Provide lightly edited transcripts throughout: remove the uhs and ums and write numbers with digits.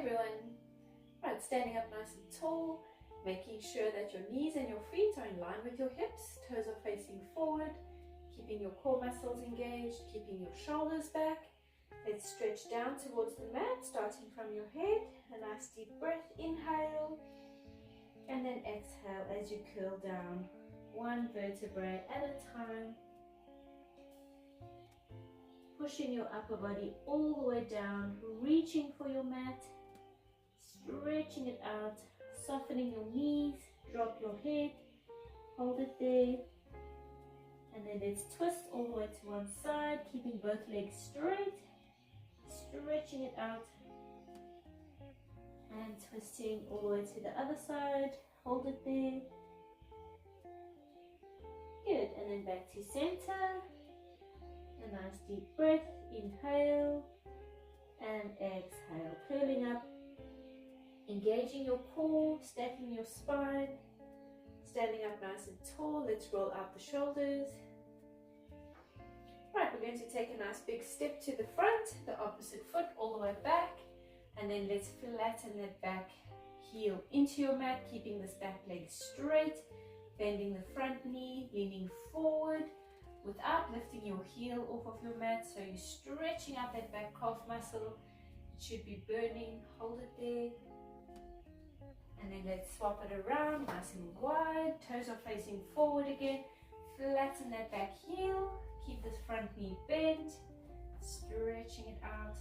everyone. Right, standing up nice and tall, making sure that your knees and your feet are in line with your hips, toes are facing forward, keeping your core muscles engaged, keeping your shoulders back. Let's stretch down towards the mat, starting from your head. A nice deep breath, inhale, and then exhale as you curl down, one vertebrae at a time. Pushing your upper body all the way down, reaching for your mat, stretching it out, softening your knees, drop your head, hold it there, and then let's twist all the way to one side, keeping both legs straight, stretching it out, and twisting all the way to the other side, hold it there. Good, and then back to center. A nice deep breath, inhale and exhale, curling up, engaging your core, stacking your spine, standing up nice and tall. Let's roll out the shoulders. Right, we're going to take a nice big step to the front, the opposite foot all the way back, and then let's flatten that back heel into your mat, keeping this back leg straight, bending the front knee, leaning forward, without lifting your heel off of your mat, so you're stretching out that back calf muscle. It should be burning, hold it there. And then let's swap it around, nice and wide, toes are facing forward again, flatten that back heel, keep this front knee bent, stretching it out.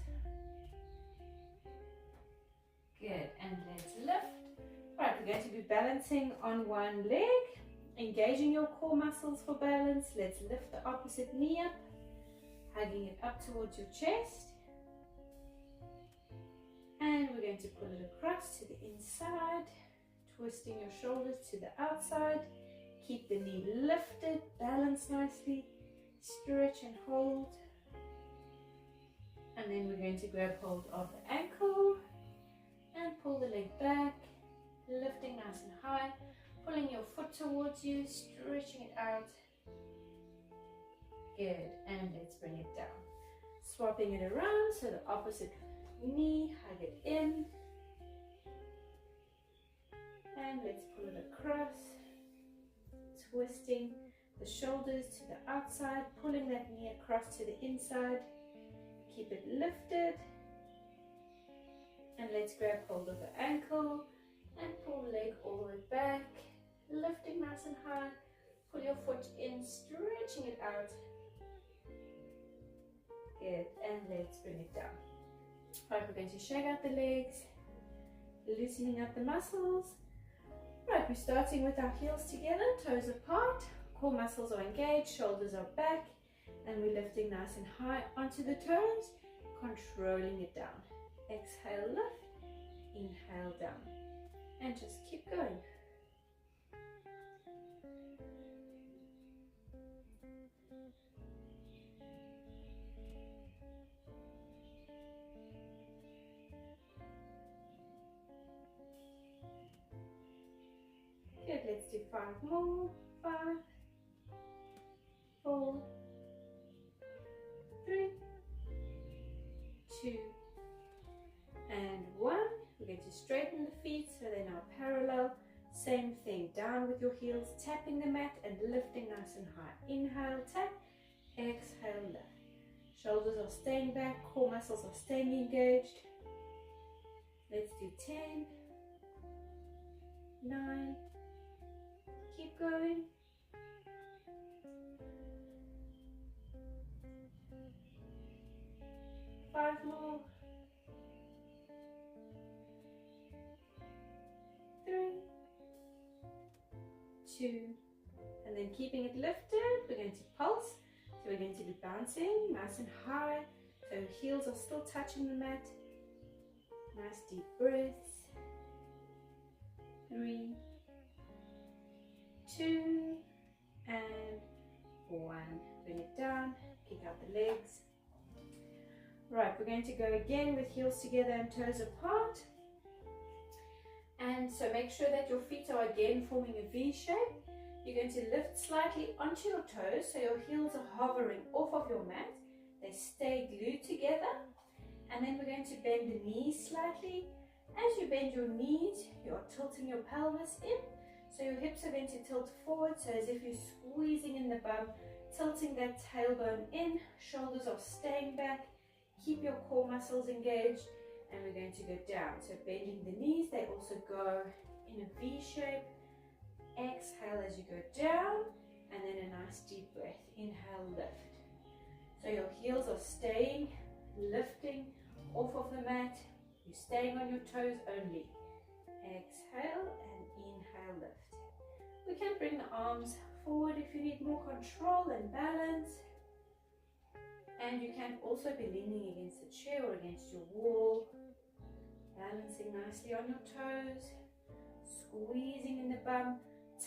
Good, and let's lift. Right, we're going to be balancing on one leg. Engaging your core muscles for balance. Let's lift the opposite knee up, hugging it up towards your chest. And we're going to pull it across to the inside, twisting your shoulders to the outside. Keep the knee lifted, balance nicely, stretch and hold. And then we're going to grab hold of the ankle and pull the leg back, lifting nice and high. Pulling your foot towards you, stretching it out. Good, and let's bring it down. Swapping it around, so the opposite knee, hug it in. And let's pull it across. Twisting the shoulders to the outside, pulling that knee across to the inside. Keep it lifted. And let's grab hold of the ankle and pull the leg all the way back. Lifting nice and high, pull your foot in, stretching it out. Good, and let's bring it down. Right, we're going to shake out the legs, loosening up the muscles. Right, we're starting with our heels together, toes apart, core muscles are engaged, shoulders are back, and we're lifting nice and high onto the toes, controlling it down. Exhale, lift, inhale, down, and just keep going. Good, let's do 5 more. 5, 4, 3, 2, and 1. We're going to straighten the feet so they're now parallel. Same thing, down with your heels, tapping the mat and lifting nice and high. Inhale, tap, exhale, lift. Shoulders are staying back, core muscles are staying engaged. Let's do 10, 9, keep going. 5 more. 3, 2, and then keeping it lifted, we're going to pulse. So we're going to be bouncing nice and high, so heels are still touching the mat. Nice deep breaths. 3, 2, and 1. Bring it down, kick out the legs. Right, we're going to go again with heels together and toes apart. And so make sure that your feet are again forming a V shape. You're going to lift slightly onto your toes, so your heels are hovering off of your mat. They stay glued together. And then we're going to bend the knees slightly, As you bend your knees, you're tilting your pelvis in. So your hips are going to tilt forward, so as if you're squeezing in the bum, tilting that tailbone in, shoulders are staying back. Keep your core muscles engaged, and we're going to go down. So bending the knees, they also go in a V shape. Exhale as you go down, and then a nice deep breath. Inhale, lift. So your heels are staying, lifting off of the mat. You're staying on your toes only. Exhale and inhale, lift. We can bring the arms forward if you need more control and balance. And you can also be leaning against the chair or against your wall, balancing nicely on your toes, squeezing in the bum,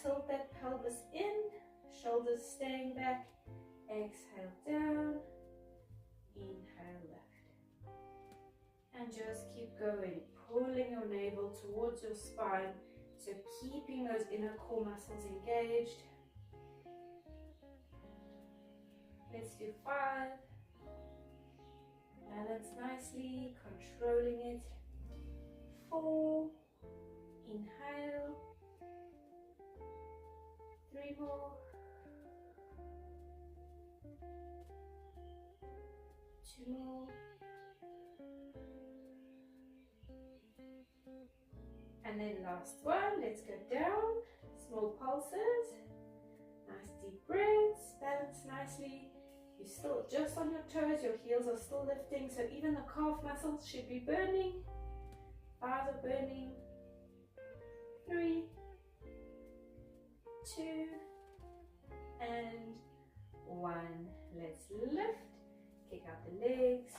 tilt that pelvis in, shoulders staying back. Exhale down, inhale lift. And just keep going, pulling your navel towards your spine, so keeping those inner core muscles engaged. Let's do 5. Balance nicely, controlling it. 4. Inhale. 3 more. 2 more. And then last one, let's go down. Small pulses. Nice deep breaths. Balance nicely. You're still just on your toes, your heels are still lifting, so even the calf muscles should be burning. Thighs are burning. 3, 2, and 1. Let's lift. Kick out the legs,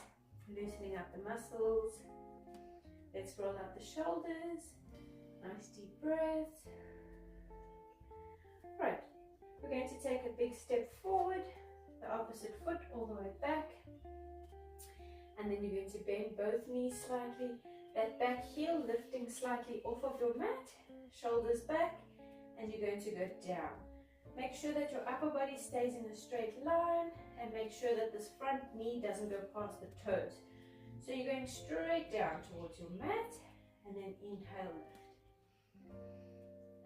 loosening up the muscles. Let's roll out the shoulders. Nice deep breaths. Right, we're going to take a big step forward, the opposite foot all the way back, and then you're going to bend both knees slightly, that back heel lifting slightly off of your mat, shoulders back, and you're going to go down. Make sure that your upper body stays in a straight line, and make sure that this front knee doesn't go past the toes. So you're going straight down towards your mat, and then inhale, lift.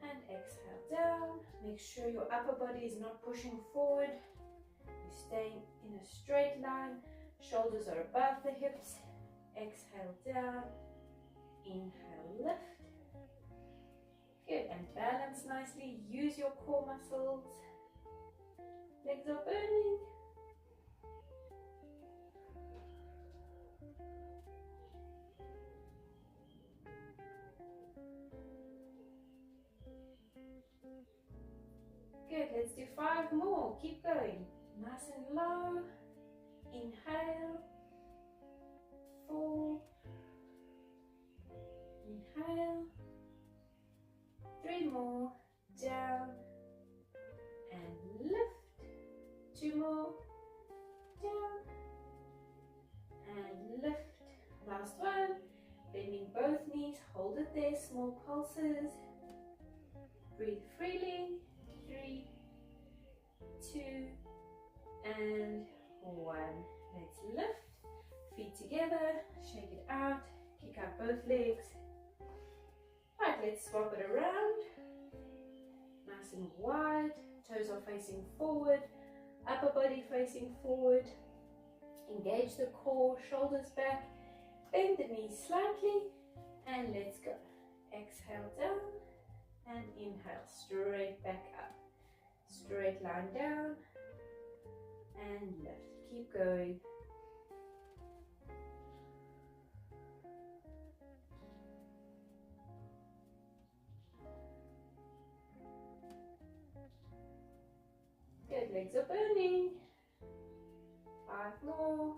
And exhale down. Make sure your upper body is not pushing forward. You're staying in a straight line. Shoulders are above the hips. Exhale down. Inhale, lift. Good, and balance nicely. Use your core muscles. Legs are burning. Good, let's do 5 more. Keep going. Nice and low. Inhale. 4. Inhale. 3 more. Down. And lift. 2 more. Down. And lift. Last one. Bending both knees. Hold it there. Small pulses. Breathe freely. 3, 2, and 1. Let's lift. Feet together. Shake it out. Kick out both legs. Right, let's swap it around. Nice and wide. Toes are facing forward. Upper body facing forward. Engage the core. Shoulders back. Bend the knees slightly. And let's go. Exhale down. And inhale, straight back up. Straight line down. And lift. Keep going. Good, legs are burning. 5 more.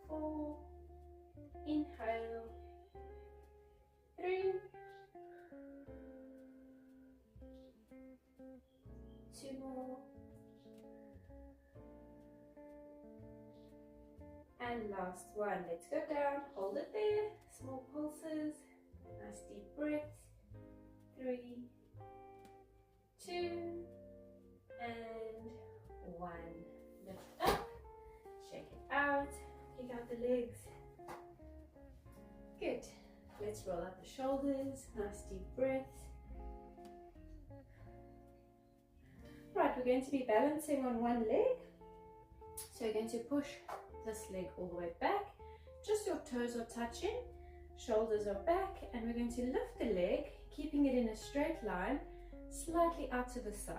4. Inhale. 3. 2 more. And last one. Let's go down. Hold it there. Small pulses. Nice deep breaths. 3, 2, and 1. Lift up. Shake it out. Kick out the legs. Good. Let's roll out the shoulders. Nice deep breath. Right, we're going to be balancing on one leg. So you're going to push this leg all the way back. Just your toes are touching, shoulders are back, and we're going to lift the leg, keeping it in a straight line, slightly out to the side.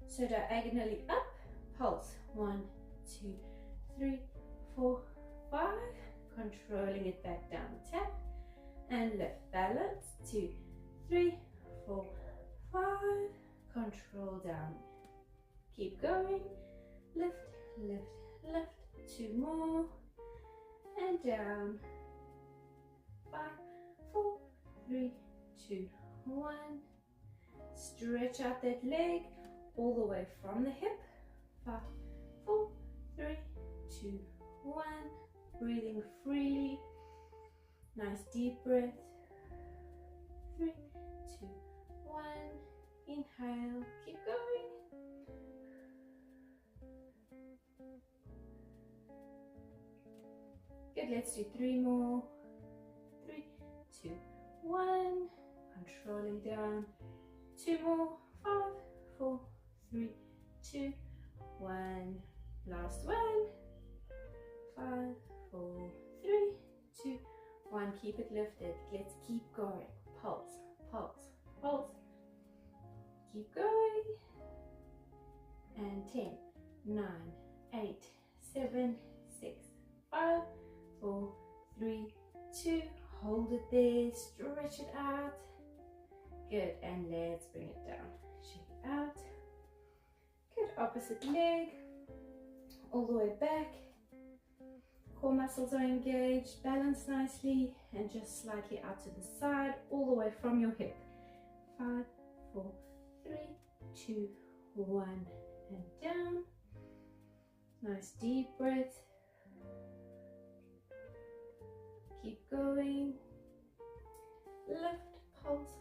So diagonally up, pulse. 1, 2, 3, 4, 5. Controlling it back down. Tap and lift. Balance. 2, 3, 4, 5. Control down. Keep going. Lift, lift, lift. 2 more. And down. 5, 4, 3, 2, 1. Stretch out that leg all the way from the hip. 5, 4, 3, 2, 1. Breathing freely. Nice deep breath. 3, 2, 1. Inhale. Keep going. Good. Let's do 3 more. 3, 2, 1. Controlling down. 2 more. 5, 4, 3, 2, 1. Last one. 5, 4, 3, 2, 1. Keep it lifted. Let's keep going. Pulse, pulse, pulse. Keep going. And 10, 9, 8, 7, 6, 5, 4, 3, 2. Hold it there. Stretch it out. Good. And let's bring it down. Shake it out. Good. Opposite leg. All the way back. Core muscles are engaged. Balance nicely. And just slightly out to the side. All the way from your hip. 5, 4, 3, 2, 1. And down. Nice deep breath. Keep going. Lift, pulse,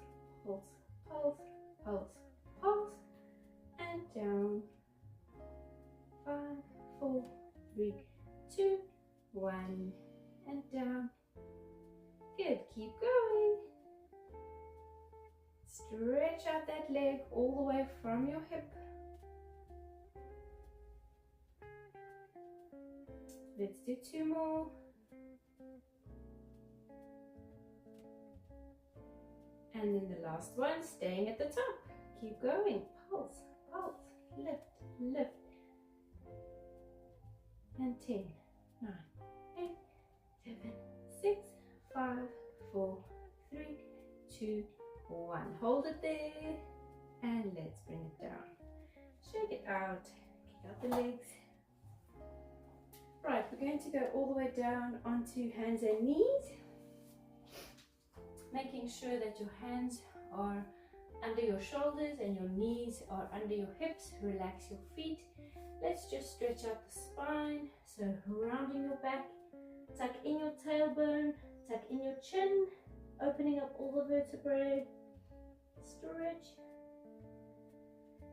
pulse, pulse, pulse, pulse, and down. 5, 4, 3, 2, 1, and down. Good. Keep going. Stretch out that leg all the way from your hip. Let's do 2 more. And then the last one, staying at the top. Keep going. Pulse, pulse, lift, lift. And 10, 9, 8, 7, 6, 5, 4, 3, 2, 1. Hold it there. And let's bring it down. Shake it out. Kick out the legs. Right, we're going to go all the way down onto hands and knees. Making sure that your hands are under your shoulders and your knees are under your hips. Relax your feet. Let's just stretch out the spine. So rounding your back, tuck in your tailbone, tuck in your chin, opening up all the vertebrae. Stretch.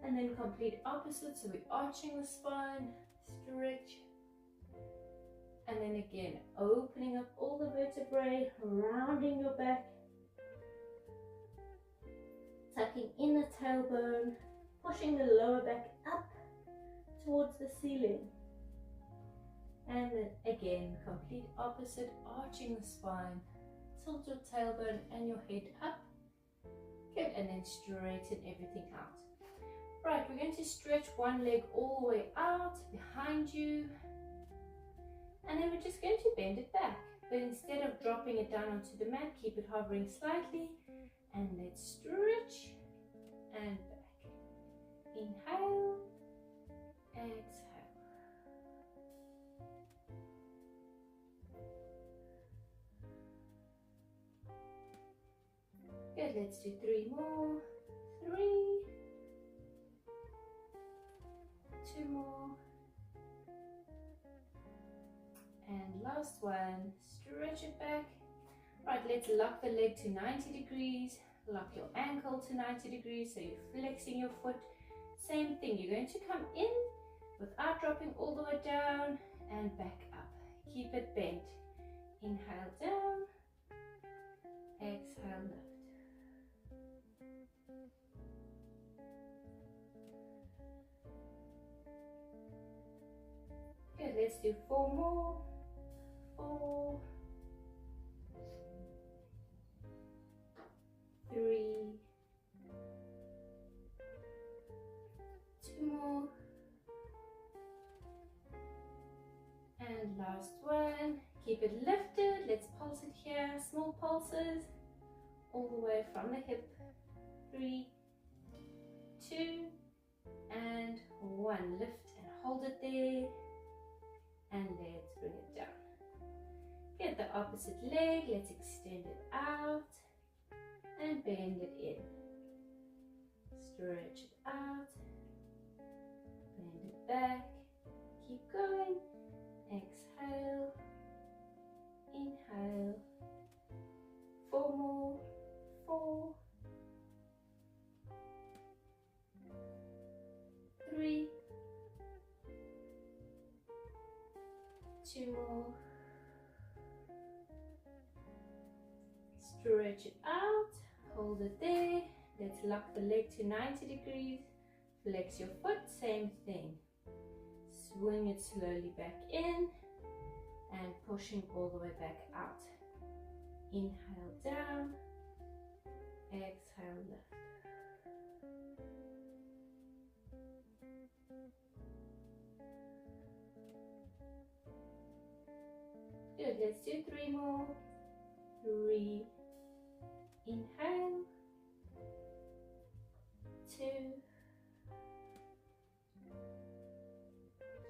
And then complete opposite. So we're arching the spine, stretch. And then again, opening up all the vertebrae, rounding your back. Tucking in the tailbone, pushing the lower back up towards the ceiling. And then again, complete opposite, arching the spine. Tilt your tailbone and your head up. Good, and then straighten everything out. Right, we're going to stretch one leg all the way out behind you. And then we're just going to bend it back. But instead of dropping it down onto the mat, keep it hovering slightly. And let's stretch and back. Inhale, exhale. Good, let's do 3 more. 3, 2 more. And last one, stretch it back. Right, let's lock the leg to 90 degrees. Lock your ankle to 90 degrees, so you're flexing your foot. Same thing, you're going to come in without dropping all the way down and back up. Keep it bent. Inhale down Good, let's do 4 more. 4, 3, 2 more, and last one. Keep it lifted. Let's pulse it here, small pulses all the way from the hip. 3, 2, and 1. Lift and hold it there, and let's bring it down. Get the opposite leg. Let's extend it out and bend it in. Stretch it out, bend it back, keep going. Exhale, inhale. 4 more. 4, 3, 2 more. Stretch it out, hold it there. Let's lock the leg to 90 degrees. Flex your foot, same thing. Swing it slowly back in and pushing all the way back out. Inhale down, exhale lift. Good, let's do 3 more. 3, inhale, 2,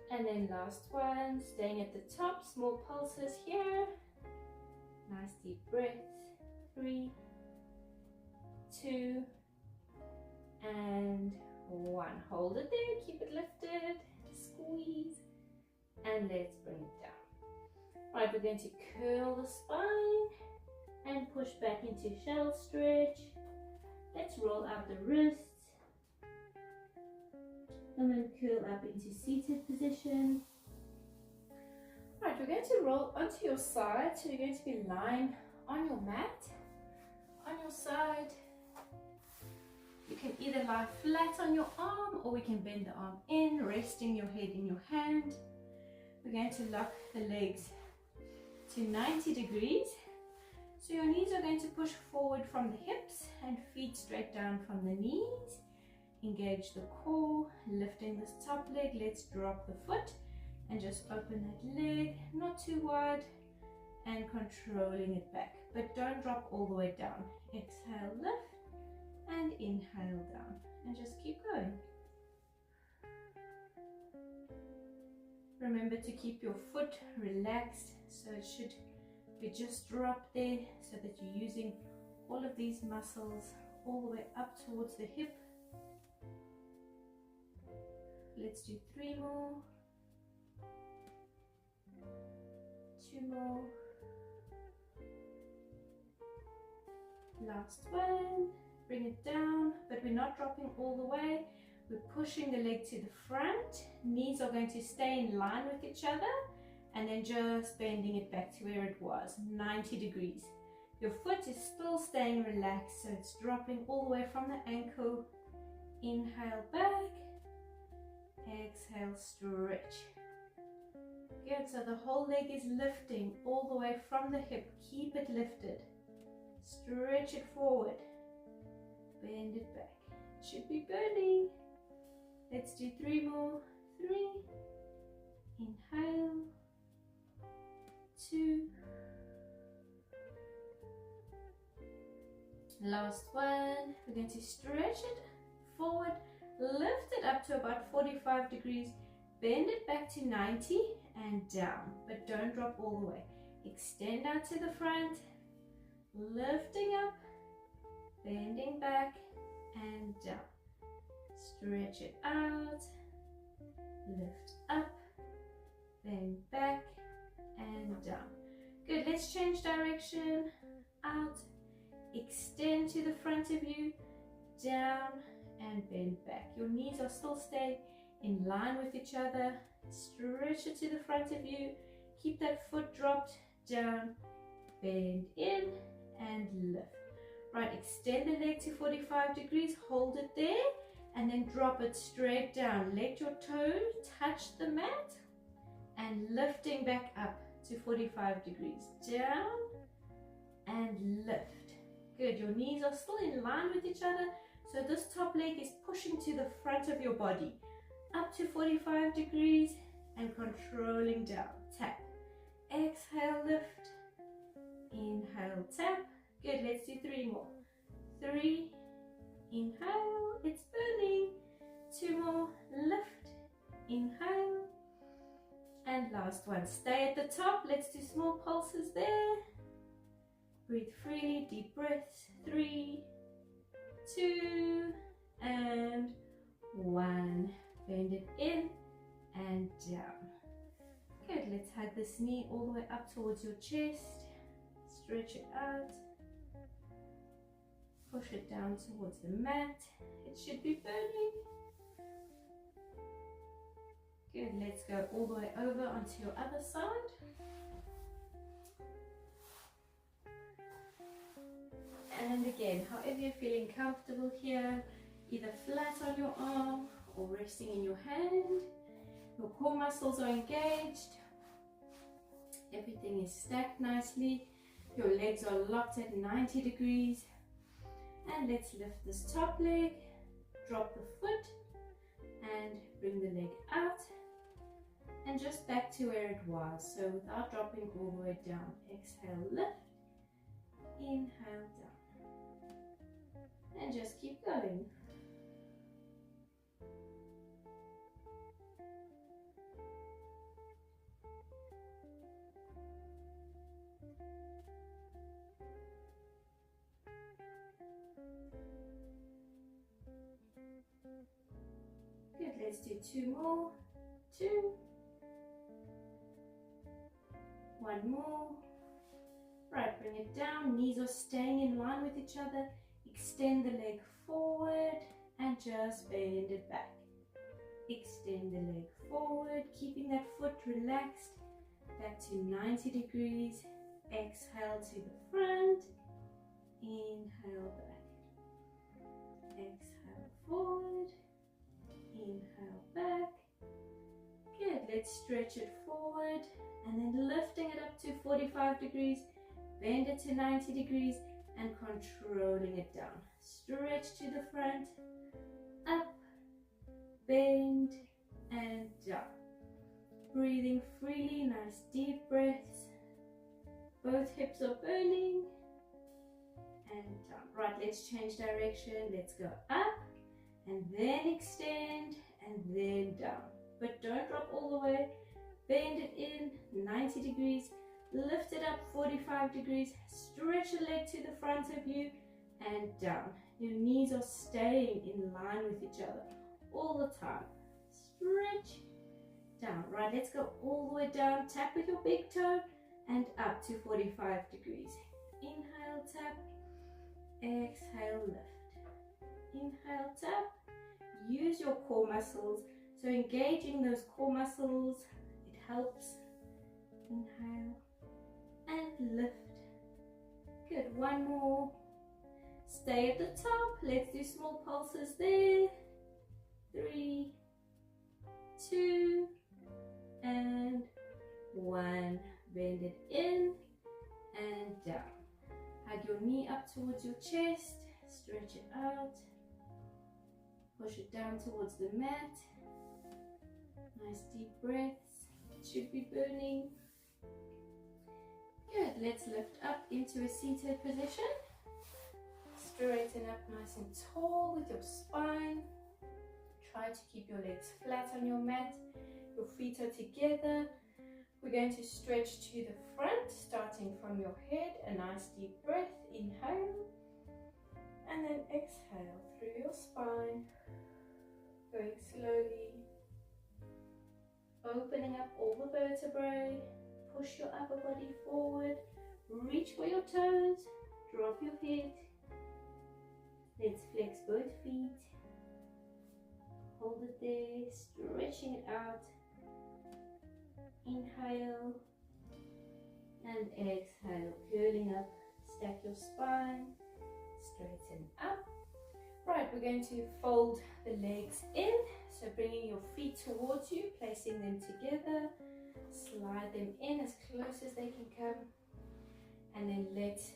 and then last one, staying at the top, small pulses here. Nice deep breath. 3, 2, and 1. Hold it there, keep it lifted, squeeze, and let's bring it down. Right, we're going to curl the spine and push back into shell stretch. Let's roll out the wrists and then curl up into seated position. Right, we're going to roll onto your side, so you're going to be lying on your mat, on your side. You can either lie flat on your arm, or we can bend the arm in, resting your head in your hand. We're going to lock the legs to 90 degrees. So your knees are going to push forward from the hips and feet straight down from the knees. Engage the core, lifting this top leg. Let's drop the foot and just open that leg, not too wide, and controlling it back. But don't drop all the way down. Exhale, lift, and inhale down. And just keep going. Remember to keep your foot relaxed, so it should be just dropped there, so that you're using all of these muscles all the way up towards the hip. Let's do 3 more, 2 more, last one. Bring it down, but we're not dropping all the way. We're pushing the leg to the front. Knees are going to stay in line with each other, and then just bending it back to where it was, 90 degrees. Your foot is still staying relaxed, so it's dropping all the way from the ankle. Inhale back, exhale, stretch. Good, so the whole leg is lifting all the way from the hip. Keep it lifted. Stretch it forward. Bend it back. It should be burning. Let's do 3 more. 3. Inhale. 2. Last one. We're going to stretch it forward. Lift it up to about 45 degrees. Bend it back to 90 and down. But don't drop all the way. Extend out to the front. Lifting up. Bending back and down. Stretch it out. Lift up. Bend back and down. Good, let's change direction. Out. Extend to the front of you. Down and bend back. Your knees are still staying in line with each other. Stretch it to the front of you. Keep that foot dropped down. Bend in and lift. Right, extend the leg to 45 degrees. Hold it there and then drop it straight down. Let your toes touch the mat and lifting back up to 45 degrees. Down and lift. Good, your knees are still in line with each other, so this top leg is pushing to the front of your body. Up to 45 degrees and controlling down. Tap. Exhale, lift. Inhale, tap. Good, let's do 3 more. 3, inhale, it's burning. 2 more, lift, inhale. And last one, stay at the top. Let's do small pulses there. Breathe freely, deep breaths. 3, 2, and 1. Bend it in and down. Good, let's hug this knee all the way up towards your chest. Stretch it out. Push it down towards the mat. It should be burning. Good, let's go all the way over onto your other side. And again, however you're feeling comfortable here, either flat on your arm or resting in your hand. Your core muscles are engaged. Everything is stacked nicely. Your legs are locked at 90 degrees. And let's lift this top leg, drop the foot, and bring the leg out. And just back to where it was, so without dropping all the way down. Exhale, lift, inhale, down. And just keep going. Good, let's do 2 more. 2. 1 more. Right, bring it down. Knees are staying in line with each other. Extend the leg forward and just bend it back. Extend the leg forward, keeping that foot relaxed. Back to 90 degrees. Exhale to the front. Inhale back. Exhale forward. Inhale back. Good, let's stretch it forward and then lifting it up to 45 degrees, bend it to 90 degrees and controlling it down. Stretch to the front, up, bend and down. Breathing freely, nice deep breaths. Both hips are burning and down. Right, let's change direction. Let's go up and then extend and then down. But don't drop all the way. Bend it in 90 degrees. Lift it up 45 degrees. Stretch the leg to the front of you and down. Your knees are staying in line with each other all the time. Stretch down. Right, let's go all the way down. Tap with your big toe and up to 45 degrees. Inhale, tap. Exhale, lift. Inhale, tap. Use your core muscles. So engaging those core muscles, it helps. Inhale and lift. Good, 1 more. Stay at the top. Let's do small pulses there. 3, 2, and 1. Bend it in and down. Hug your knee up towards your chest. Stretch it out. Push it down towards the mat. Nice deep breaths. It should be burning. Good. Let's lift up into a seated position. Straighten up nice and tall with your spine. Try to keep your legs flat on your mat. Your feet are together. We're going to stretch to the front, starting from your head. A nice deep breath. Inhale. And then exhale through your spine. Going slowly. Opening up all the vertebrae. Push your upper body forward. Reach for your toes. Drop your head. Let's flex both feet. Hold it there. Stretching it out. Inhale. And exhale. Curling up. Stack your spine. Straighten up. Right, we're going to fold the legs in. So bringing your feet towards you, placing them together. Slide them in as close as they can come. And then let's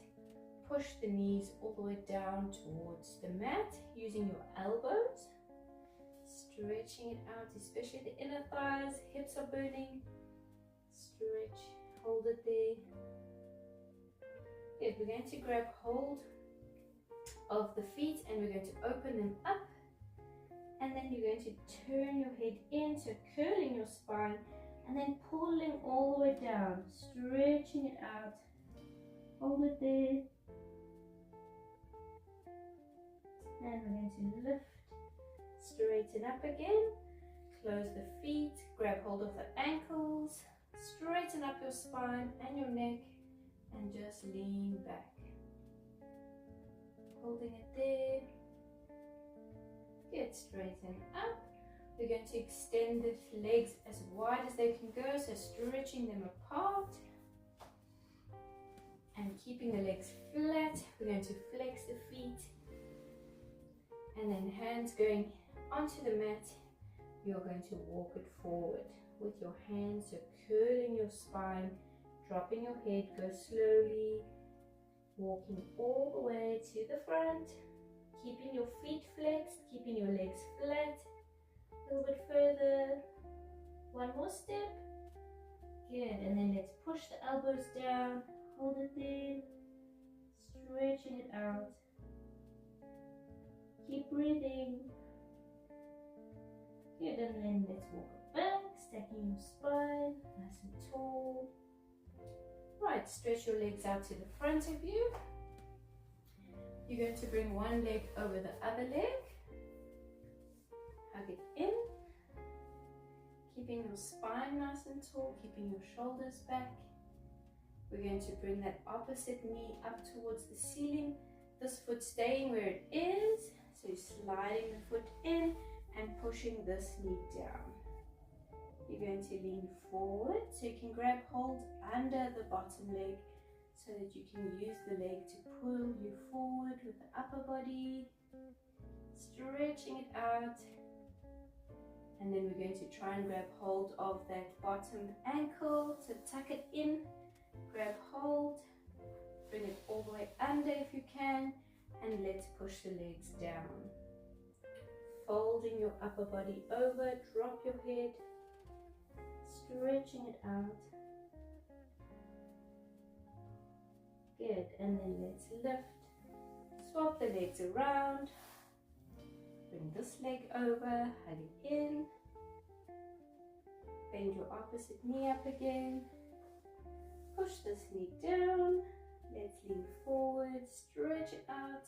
push the knees all the way down towards the mat using your elbows. Stretching it out, especially the inner thighs, hips are burning. Stretch, hold it there. Good, we're going to grab hold of the feet and we're going to open them up. And then you're going to turn your head in, so curling your spine and then pulling all the way down, stretching it out. Hold it there. And we're going to lift, straighten up again. Close the feet, grab hold of the ankles, straighten up your spine and your neck, and just lean back. Holding it there. Good, straighten up. We're going to extend the legs as wide as they can go, so stretching them apart. And keeping the legs flat, we're going to flex the feet. And then hands going onto the mat, you're going to walk it forward with your hands, so curling your spine, dropping your head, go slowly, walking all the way to the front, keeping your feet flexed, keeping your legs flat, a little bit further, one more step, good, and then let's push the elbows down, hold it there, stretching it out, keep breathing, good, and then let's walk it back, stacking your spine, nice and tall. Right, stretch your legs out to the front of you. You're going to bring one leg over the other leg. Hug it in. Keeping your spine nice and tall, keeping your shoulders back. We're going to bring that opposite knee up towards the ceiling. This foot staying where it is. So you're sliding the foot in and pushing this knee down. You're going to lean forward so you can grab hold under the bottom leg so that you can use the leg to pull you forward with the upper body, stretching it out. And then we're going to try and grab hold of that bottom ankle, so tuck it in, grab hold, bring it all the way under if you can, and let's push the legs down. Folding your upper body over, drop your head, stretching it out. Good, and then let's lift, swap the legs around, bring this leg over, hug it in, bend your opposite knee up again, push this knee down, let's lean forward, stretch it out,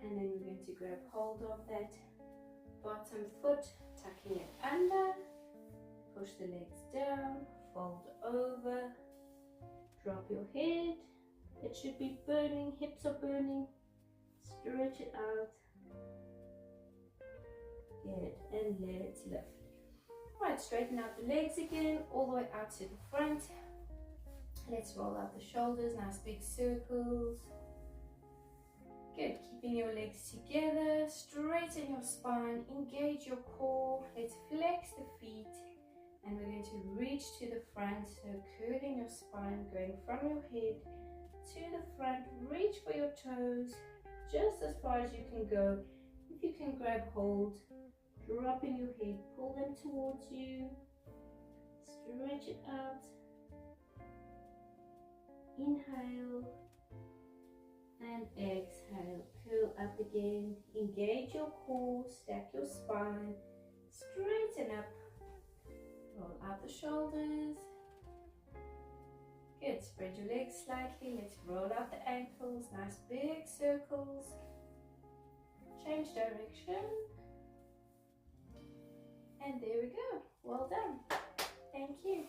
and then we're going to grab hold of that bottom foot, tucking it under, push the legs down, fold over, drop your head, it should be burning, hips are burning, stretch it out, good, and let's lift. Right, straighten out the legs again, all the way out to the front. Let's roll out the shoulders, nice big circles. Good, keeping your legs together, straighten your spine, engage your core. Let's flex the feet and we're going to reach to the front, so curling your spine, going from your head to the front. Reach for your toes, just as far as you can go. If you can grab hold, dropping your head, pull them towards you, stretch it out, inhale and exhale, curl up again, engage your core, stack your spine, straighten up, roll out the shoulders, good, spread your legs slightly, let's roll out the ankles, nice big circles, change direction, and there we go, well done, thank you.